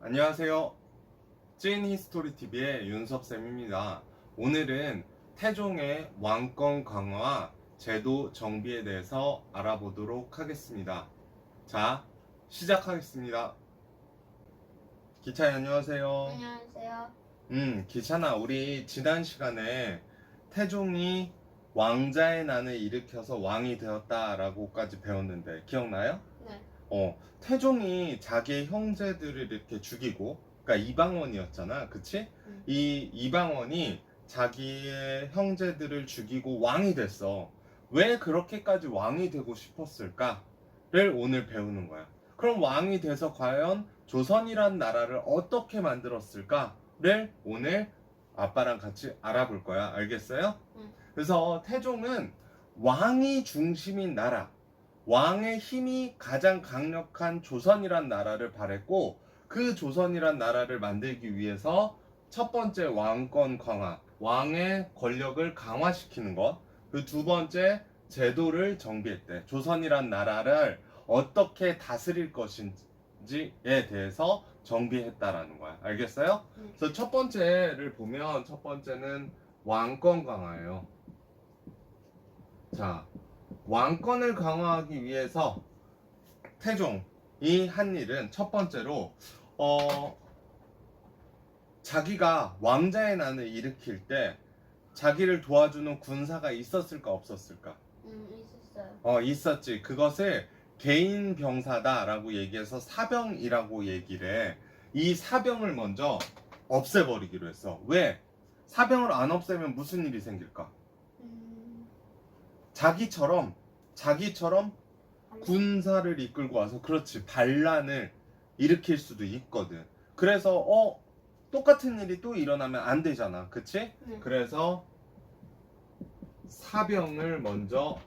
안녕하세요. 찐 히스토리 TV의 윤섭쌤입니다. 오늘은 태종의 왕권 강화와 제도 정비에 대해서 알아보도록 하겠습니다. 자, 시작하겠습니다. 기차님 안녕하세요. 안녕하세요. 기차나 우리 지난 시간에 태종이 왕자의 난을 일으켜서 왕이 되었다라고까지 배웠는데 기억나요? 네. 태종이 자기의 형제들을 이렇게 죽이고, 그러니까 이방원이었잖아, 그치? 이 이방원이 자기의 형제들을 죽이고 왕이 됐어. 왜 그렇게까지 왕이 되고 싶었을까를 오늘 배우는 거야. 그럼 왕이 돼서 과연 조선이란 나라를 어떻게 만들었을까를 오늘 아빠랑 같이 알아볼 거야. 알겠어요? 그래서 태종은 왕이 중심인 나라, 왕의 힘이 가장 강력한 조선이란 나라를 바랬고, 그 조선이란 나라를 만들기 위해서 첫 번째 왕권 강화, 왕의 권력을 강화시키는 것, 그 두 번째 제도를 정비했대. 조선이란 나라를 어떻게 다스릴 것인지에 대해서 정비했다라는 거야. 알겠어요? 그래서 첫 번째를 보면 첫 번째는 왕권 강화예요. 자, 왕권을 강화하기 위해서 태종이 한 일은 첫 번째로 자기가 왕자의 난을 일으킬 때 자기를 도와주는 군사가 있었을까 없었을까? 있었어요. 있었지. 그것을 개인 병사다라고 얘기해서 사병이라고 얘기를 해. 이 사병을 먼저 없애버리기로 했어. 왜? 사병을 안 없애면 무슨 일이 생길까? 자기처럼 군사를 이끌고 와서, 그렇지, 반란을 일으킬 수도 있거든. 그래서 똑같은 일이 또 일어나면 안 되잖아, 그치? 네. 그래서 사병을 먼저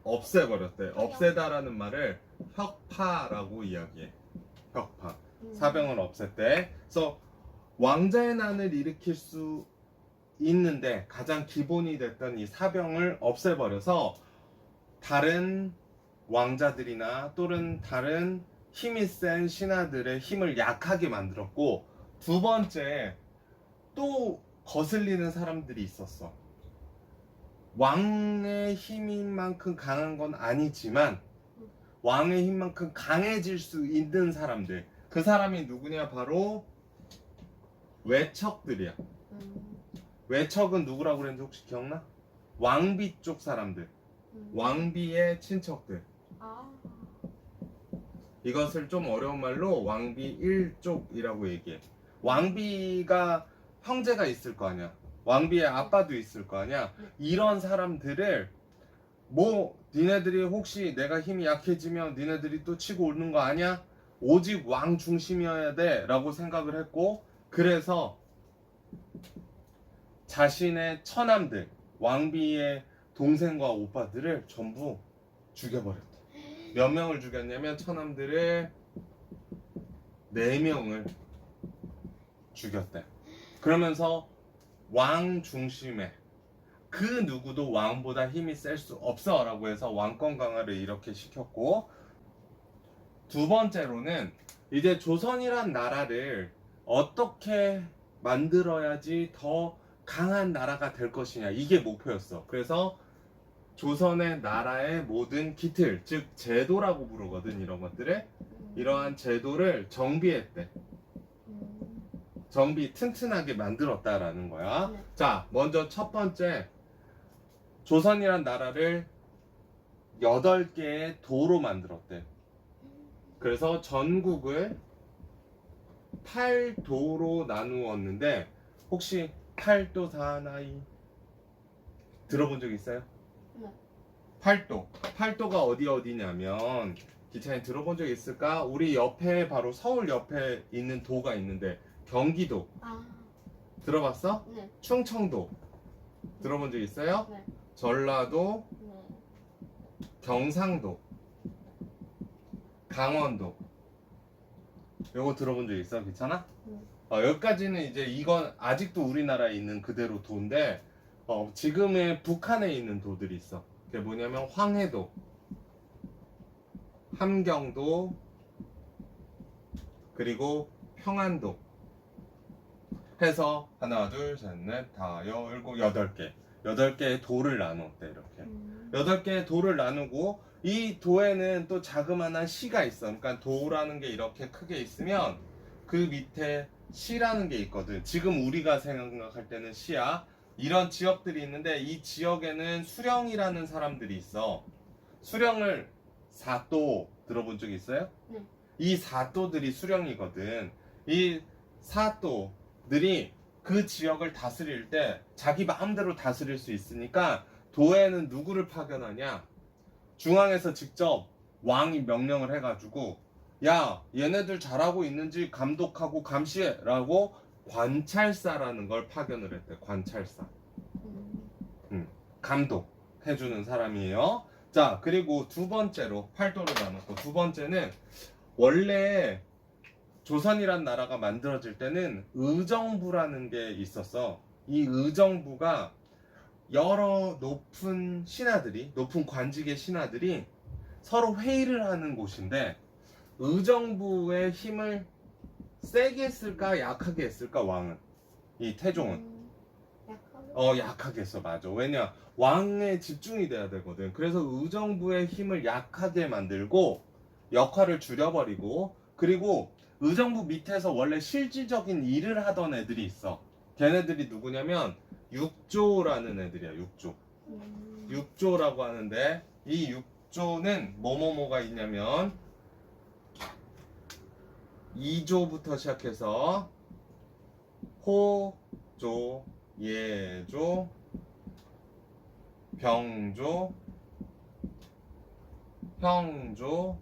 없애버렸대. 없애다라는 말을 혁파라고 이야기해. 혁파. 사병을 없앴대. 그래서 왕자의 난을 일으킬 수 있는데 가장 기본이 됐던 이 사병을 없애버려서 다른 왕자들이나 또는 다른 힘이 센 신하들의 힘을 약하게 만들었고, 두 번째, 또 거슬리는 사람들이 있었어. 왕의 힘인 만큼 강한 건 아니지만 왕의 힘만큼 강해질 수 있는 사람들, 그 사람이 누구냐? 바로 외척들이야. 외척은 누구라고 그랬는지 혹시 기억나? 왕비 쪽 사람들, 왕비의 친척들. 이것을 좀 어려운 말로 왕비 일족이라고 얘기해. 왕비가 형제가 있을 거 아니야. 왕비의 아빠도 있을 거 아니야. 이런 사람들을 니네들이 혹시 내가 힘이 약해지면 니네들이 또 치고 오는 거 아니야? 오직 왕 중심이어야 돼 라고 생각을 했고, 그래서 자신의 처남들, 왕비의 동생과 오빠들을 전부 죽여버렸대. 몇 명을 죽였냐면 처남들을 4명을 죽였대. 그러면서 왕 중심에 그 누구도 왕보다 힘이 셀 수 없어 라고 해서 왕권 강화를 이렇게 시켰고, 두 번째로는 이제 조선이란 나라를 어떻게 만들어야지 더 강한 나라가 될 것이냐, 이게 목표였어. 그래서 조선의 나라의 모든 기틀, 즉 제도라고 부르거든, 이런 것들을. 이러한 제도를 정비했대. 정비 튼튼하게 만들었다라는 거야. 네. 자, 먼저 첫 번째, 조선이란 나라를 8개의 도로 만들었대. 그래서 전국을 8도로 나누었는데, 혹시 8도 사나이 들어본 적 있어요? 네. 8도가 어디냐면, 기차에 들어본 적 있을까? 우리 옆에, 바로 서울 옆에 있는 도가 있는데, 경기도 들어봤어? 네. 충청도 들어본 적 있어요? 네. 전라도, 네. 경상도, 강원도. 요거 들어본 적 있어? 괜찮아? 여기까지는 이제 이건 아직도 우리나라에 있는 그대로 도인데, 지금의 북한에 있는 도들이 있어. 그게 뭐냐면 황해도, 함경도, 그리고 평안도 해서 하나, 둘, 셋, 넷, 다, 열곱, 여덟 개의 도를 나눴대. 이렇게 8개의 도를 나누고 이 도에는 또 자그마한 시가 있어. 그러니까 도라는 게 이렇게 크게 있으면 그 밑에 시라는 게 있거든. 지금 우리가 생각할 때는 시야. 이런 지역들이 있는데 이 지역에는 수령이라는 사람들이 있어. 수령을 사도 들어본 적 있어요? 네. 이 사도들이 수령이거든. 이 사도들이 그 지역을 다스릴 때 자기 마음대로 다스릴 수 있으니까 도에는 누구를 파견하냐? 중앙에서 직접 왕이 명령을 해가지고 야, 얘네들 잘하고 있는지 감독하고 감시해라고 관찰사라는 걸 파견을 했대. 관찰사. 감독해주는 사람이에요. 자, 그리고 두 번째로 팔도를 나눴고, 두 번째는 원래 조선이란 나라가 만들어질 때는 의정부라는 게 있었어. 이 의정부가 여러 높은 신하들이, 높은 관직의 신하들이 서로 회의를 하는 곳인데, 의정부의 힘을 세게 했을까 약하게 했을까 왕은? 이 태종은 약하게? 약하게 했어. 맞아. 왜냐, 왕에 집중이 돼야 되거든. 그래서 의정부의 힘을 약하게 만들고 역할을 줄여버리고, 그리고 의정부 밑에서 원래 실질적인 일을 하던 애들이 있어. 걔네들이 누구냐면 육조라는 애들이야. 육조라고 하는데, 이 육조는 뭐뭐뭐가 있냐면 2조부터 시작해서 호조, 예조, 병조, 형조,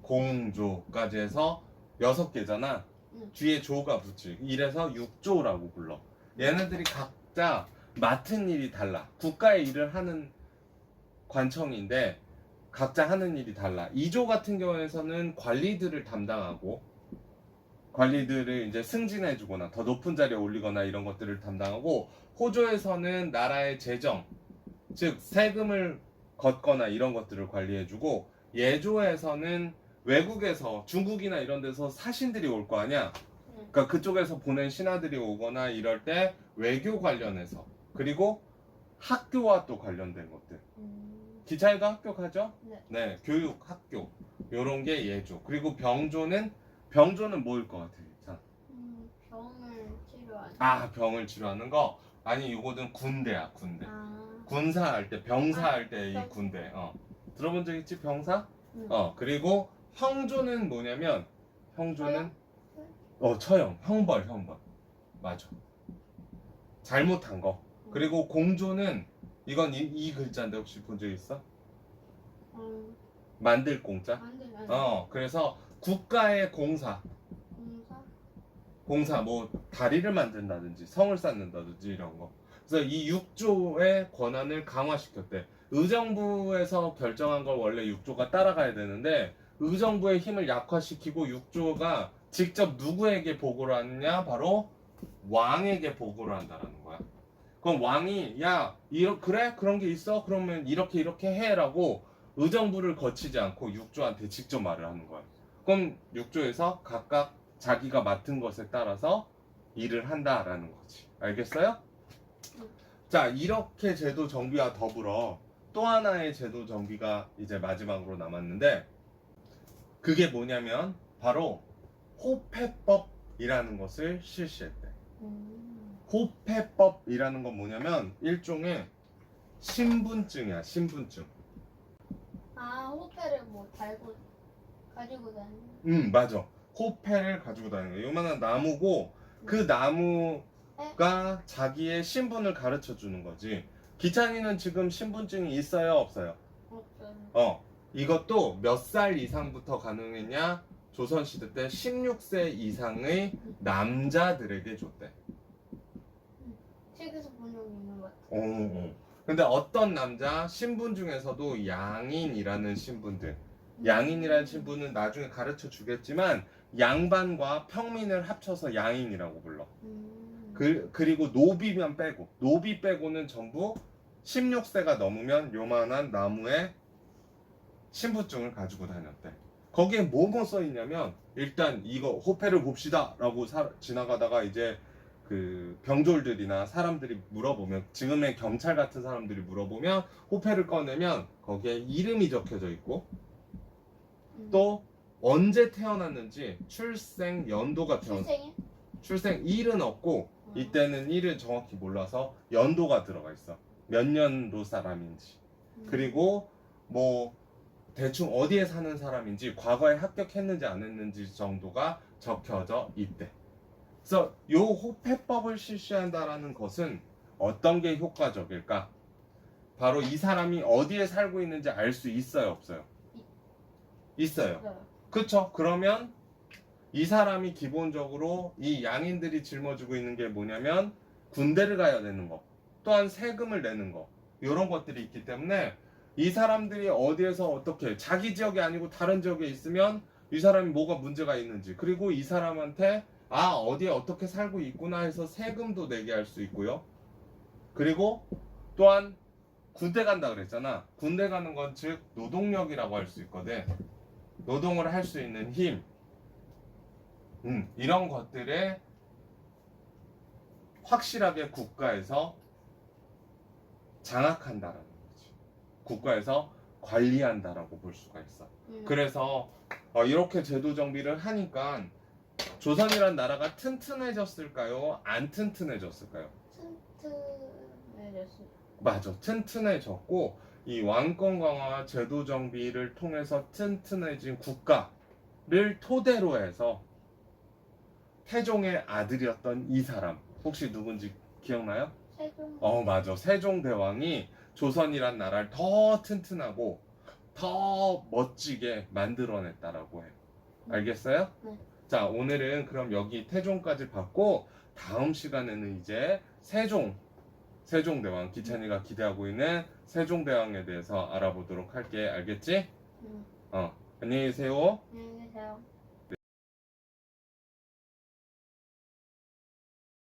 공조까지 해서 6개잖아. 뒤에 조가 붙지. 이래서 6조라고 불러. 얘네들이 각자 맡은 일이 달라. 국가의 일을 하는 관청인데 각자 하는 일이 달라. 2조 같은 경우에서는 관리들을 담당하고, 관리들을 이제 승진해주거나 더 높은 자리에 올리거나 이런 것들을 담당하고, 호조에서는 나라의 재정, 즉 세금을 걷거나 이런 것들을 관리해주고, 예조에서는 외국에서 중국이나 이런 데서 사신들이 올 거 아니야. 그러니까 그쪽에서 보낸 신하들이 오거나 이럴 때 외교 관련해서, 그리고 학교와 또 관련된 것들. 기차에도 학교 가죠? 네, 교육, 학교 요런 게 예조. 그리고 병조는 뭐일 것 같아? 자. 병을 치료하는. 병을 치료하는 거? 아니, 요거는 군대야, 군대. 아. 군사할 때, 병사할 때 이 병. 군대. 들어본 적 있지? 병사? 응. 그리고 형조는 뭐냐면, 형조는 처형, 형벌. 맞아. 잘못한 거. 그리고 공조는 이건 이 글자인데 혹시 본 적 있어? 만들 공자? 그래서 국가의 공사 뭐 다리를 만든다든지 성을 쌓는다든지 이런 거. 그래서 이 6조의 권한을 강화시켰대. 의정부에서 결정한 걸 원래 6조가 따라가야 되는데 의정부의 힘을 약화시키고 6조가 직접 누구에게 보고를 하느냐? 바로 왕에게 보고를 한다라는 거야. 그럼 왕이 야, 그래? 그런 게 있어? 그러면 이렇게 해라고 의정부를 거치지 않고 6조한테 직접 말을 하는 거야. 그럼 6조에서 각각 자기가 맡은 것에 따라서 일을 한다라는 거지. 알겠어요? 자, 이렇게 제도 정비와 더불어 또 하나의 제도 정비가 이제 마지막으로 남았는데, 그게 뭐냐면 바로 호패법이라는 것을 실시했대. 호패법이라는 건 뭐냐면 일종의 신분증이야. 신분증. 호패를 뭐 가지고 다니는. 맞아. 호패를 가지고 다니는 거야. 요만한 나무고 그 나무가 자기의 신분을 가르쳐 주는 거지. 기찬이는 지금 신분증이 있어요, 없어요? 없어요. 이것도 몇 살 이상부터 가능했냐? 조선시대 때 16세 이상의 남자들에게 줬대. 책에서 본 적 있는 것 같아. 근데 어떤 남자 신분 중에서도 양인이라는 신분들, 양인이라는 신분은 나중에 가르쳐 주겠지만 양반과 평민을 합쳐서 양인이라고 불러. 그리고 노비면 빼고, 노비 빼고는 전부 16세가 넘으면 요만한 나무에 신분증을 가지고 다녔대. 거기에 뭐뭐 써 있냐면 일단 이거 호패를 봅시다 라고 지나가다가 이제 그 병졸들이나 사람들이 물어보면 지금의 경찰 같은 사람들이 물어보면 호패를 꺼내면 거기에 이름이 적혀져 있고 또 언제 태어났는지 출생 연도가 출생일? 출생 일은 없고 이때는 일을 정확히 몰라서 연도가 들어가 있어. 몇 년도 사람인지. 그리고 뭐 대충 어디에 사는 사람인지 과거에 합격했는지 안 했는지 정도가 적혀져 있대. 그래서 요 호패법을 실시한다라는 것은 어떤 게 효과적일까? 바로 이 사람이 어디에 살고 있는지 알 수 있어요, 없어요? 있어요. 네. 그쵸? 그러면 이 사람이 기본적으로 이 양인들이 짊어지고 있는 게 뭐냐면 군대를 가야 되는 거, 또한 세금을 내는 거, 이런 것들이 있기 때문에 이 사람들이 어디에서 어떻게 자기 지역이 아니고 다른 지역에 있으면 이 사람이 뭐가 문제가 있는지, 그리고 이 사람한테 아 어디에 어떻게 살고 있구나 해서 세금도 내게 할 수 있고요. 그리고 또한 군대 간다 그랬잖아. 군대 가는 건 즉 노동력이라고 할 수 있거든. 노동을 할 수 있는 힘, 이런 것들에 확실하게 국가에서 장악한다라는 거지. 국가에서 관리한다라고 볼 수가 있어. 그래서 이렇게 제도 정비를 하니까 조선이란 나라가 튼튼해졌을까요? 안 튼튼해졌을까요? 튼튼해졌어. 맞아, 튼튼해졌고 이 왕권 강화 제도 정비를 통해서 튼튼해진 국가를 토대로 해서 태종의 아들이었던 이 사람 혹시 누군지 기억나요? 세종. 맞아, 세종대왕이 조선이란 나라를 더 튼튼하고 더 멋지게 만들어냈다라고 해. 알겠어요? 네. 자, 오늘은 그럼 여기 태종까지 봤고 다음 시간에는 이제 세종대왕, 기찬이가 기대하고 있는 세종대왕에 대해서 알아보도록 할게. 알겠지? 안녕히 계세요. 안녕히 계세요.